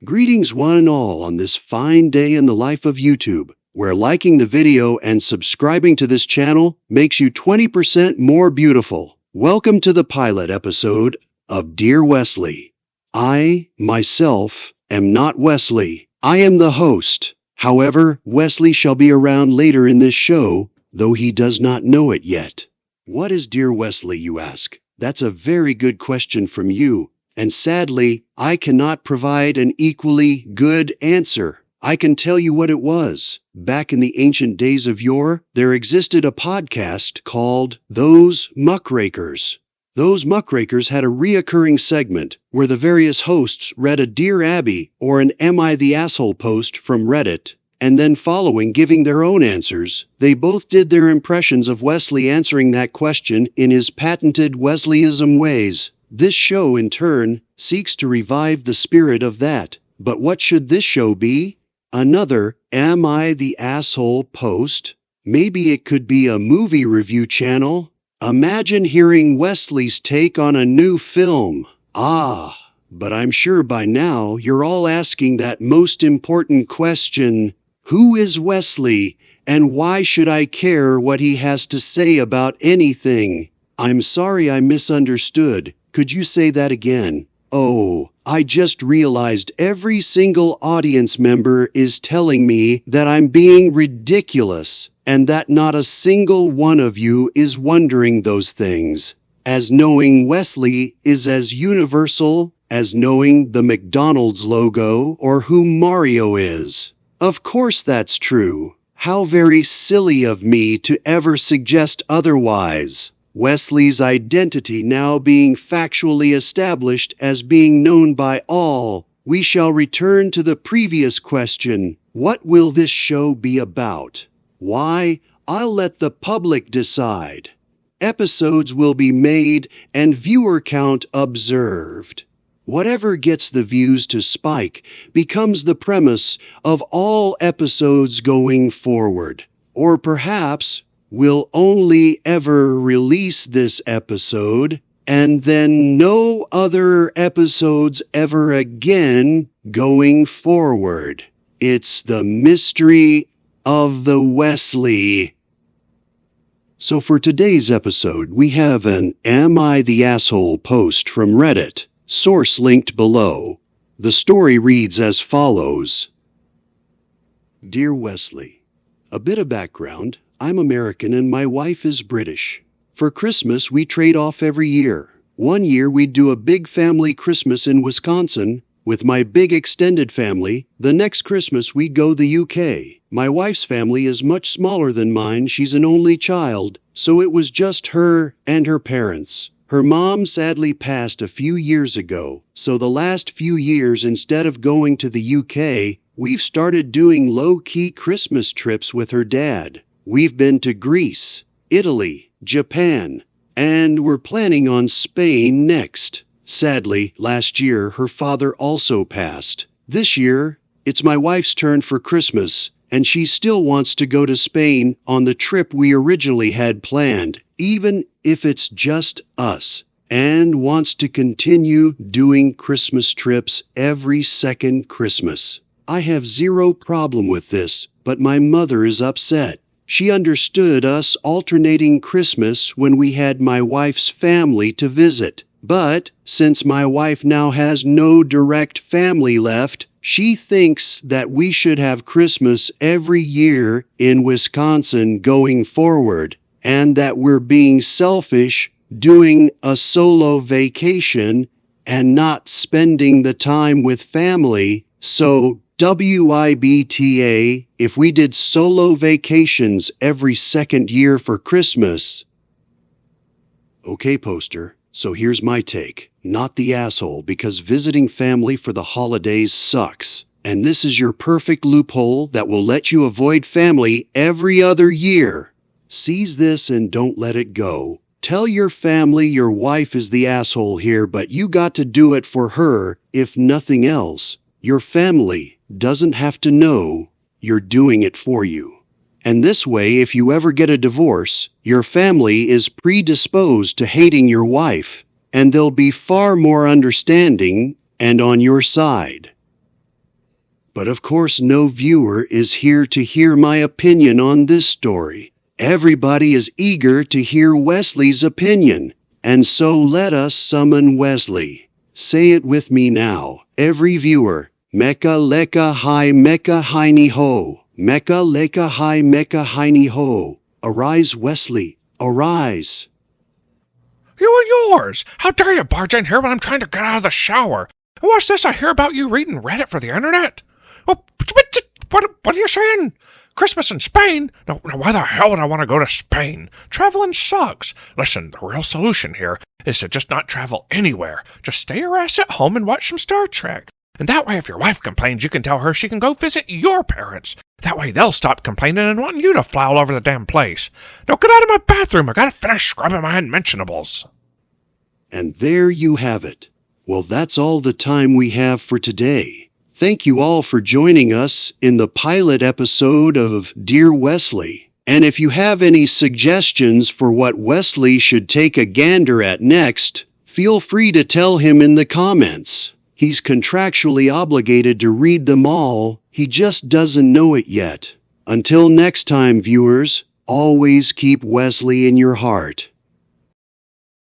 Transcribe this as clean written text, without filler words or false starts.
Greetings one and all on this fine day in the life of YouTube, where liking the video and subscribing to this channel makes you 20% more beautiful. Welcome to the pilot episode of Dear Wesley. I, myself, am not Wesley. I am the host. However, Wesley shall be around later in this show, though he does not know it yet. What is Dear Wesley, you ask? That's a very good question from you. And sadly, I cannot provide an equally good answer. I can tell you what it was. Back in the ancient days of yore, there existed a podcast called Those Muckrakers. Those Muckrakers had a reoccurring segment where the various hosts read a Dear Abby or an Am I the Asshole post from Reddit, and then following giving their own answers, they both did their impressions of Wesley answering that question in his patented Wesleyism ways. This show, in turn, seeks to revive the spirit of that. But what should this show be? Another Am I the Asshole post? Maybe it could be a movie review channel? Imagine hearing Wesley's take on a new film. But I'm sure by now you're all asking that most important question, who is Wesley, and why should I care what he has to say about anything? I'm sorry I misunderstood. Could you say that again? Oh, I just realized every single audience member is telling me that I'm being ridiculous, and that not a single one of you is wondering those things. As knowing Wesley is as universal as knowing the McDonald's logo or who Mario is. Of course that's true. How very silly of me to ever suggest otherwise. Wesley's identity now being factually established as being known by all, we shall return to the previous question, what will this show be about? Why, I'll let the public decide. Episodes will be made and viewer count observed. Whatever gets the views to spike becomes the premise of all episodes going forward. Or perhaps we'll only ever release this episode, and then no other episodes ever again going forward. It's the mystery of the Wesley. So for today's episode, we have an Am I the Asshole post from Reddit, source linked below. The story reads as follows. Dear Wesley, a bit of background. I'm American and my wife is British. For Christmas, we trade off every year. One year we'd do a big family Christmas in Wisconsin with my big extended family. The next Christmas we'd go the UK. My wife's family is much smaller than mine. She's an only child, so it was just her and her parents. Her mom sadly passed a few years ago, so the last few years instead of going to the UK, we've started doing low-key Christmas trips with her dad. We've been to Greece, Italy, Japan, and we're planning on Spain next. Sadly, last year her father also passed. This year, it's my wife's turn for Christmas, and she still wants to go to Spain on the trip we originally had planned, even if it's just us, and wants to continue doing Christmas trips every second Christmas. I have zero problem with this, but my mother is upset. She understood us alternating Christmas when we had my wife's family to visit. But since my wife now has no direct family left, she thinks that we should have Christmas every year in Wisconsin going forward, and that we're being selfish doing a solo vacation and not spending the time with family. So WIBTA, if we did solo vacations every second year for Christmas. Okay, poster, so here's my take. Not the asshole, because visiting family for the holidays sucks. And this is your perfect loophole that will let you avoid family every other year. Seize this and don't let it go. Tell your family your wife is the asshole here, but you got to do it for her, if nothing else. Your family doesn't have to know you're doing it for you. And this way, if you ever get a divorce, your family is predisposed to hating your wife, and they'll be far more understanding and on your side. But of course no viewer is here to hear my opinion on this story. Everybody is eager to hear Wesley's opinion, and so let us summon Wesley. Say it with me now, every viewer. Mecca leka hi mecca hiney ho. Mecca leka hi mecca hiney ho. Arise, Wesley, arise. You and yours! How dare you barge in here when I'm trying to get out of the shower? And what's this I hear about you reading Reddit for the internet? Oh, what are you saying? Christmas in Spain? No, why the hell would I want to go to Spain? Traveling sucks. Listen, the real solution here is to just not travel anywhere. Just stay your ass at home and watch some Star Trek. And that way, if your wife complains, you can tell her she can go visit your parents. That way, they'll stop complaining and wanting you to fly all over the damn place. Now get out of my bathroom. I gotta finish scrubbing my unmentionables. And there you have it. Well, that's all the time we have for today. Thank you all for joining us in the pilot episode of Dear Wesley. And if you have any suggestions for what Wesley should take a gander at next, feel free to tell him in the comments. He's contractually obligated to read them all, he just doesn't know it yet. Until next time, viewers, always keep Wesley in your heart.